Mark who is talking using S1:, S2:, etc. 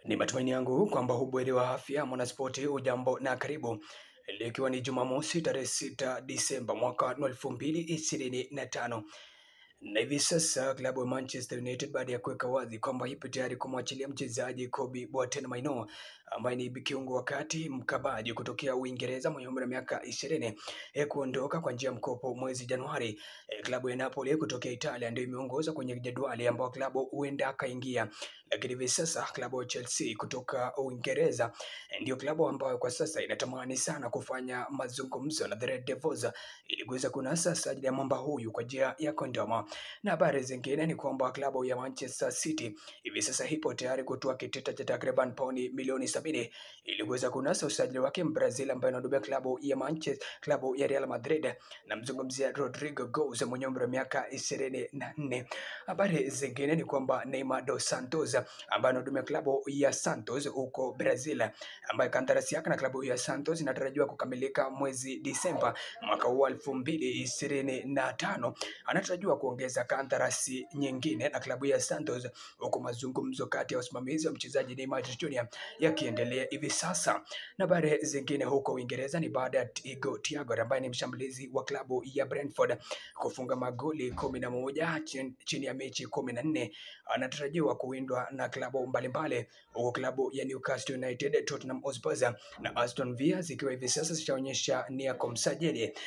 S1: Ni matumaini yangu kwamba hubweri wa afya mwanaspoti, ujambo na karibu. Likiwa ni Jumamosi tarehe 6 Disemba mwaka wa 2025. Na hivi sasa klabu ya Manchester United baada ya kuweka wazi kwamba ipo tayari kumwachilia mchezaji Kobbie Boateng Maino ambaye ni kiungo wa kati mkabaji kutokea Uingereza mwenye umri wa miaka 20 kuondoka kwa njia ya mkopo mwezi Januari. Klabu ya Napoli kutokea Italia ndio imeongoza kwenye jedwali ambao klabu huenda akaingia, lakini hivi sasa klabu ya Chelsea kutoka Uingereza ndio klabu ambayo kwa sasa inatamani sana kufanya mazungumzo na the Red Devils ili kuweza kunasa sajili ya mwamba huyu kwa njia ya kondoma. Na habari zingine ni kwamba klabu ya Manchester City hivi sasa ipo tayari kutoa kitita cha takriban pauni milioni 70 ili kuweza kunasa usajili wake Brazil ambaye anahudumia klabu ya Real Madrid, na mzungumzia Rodrigo Goes mwenye umri wa miaka 24. Habari zingine ni kwamba Neymar dos Santos ambaye anahudumia klabu ya Santos huko Brazil, ambaye kandarasi yake na klabu ya Santos inatarajiwa kukamilika mwezi Disemba mwaka wa 2025, anatarajiwa kuongeza kandarasi nyingine na klabu ya Santos, huko mazungumzo kati ya wasimamizi wa mchezaji Neymar Jr yakiendelea hivi sasa. Na habari zingine huko Uingereza ni baada ya Thiago ambaye ni mshambulizi wa klabu ya Brentford kufunga magoli 11 chini ya mechi 14, anatarajiwa kuwindwa na klabu mbalimbali, huko klabu ya Newcastle United, Tottenham Hotspur na Aston Villa zikiwa hivi sasa zitaonyesha nia kumsajili.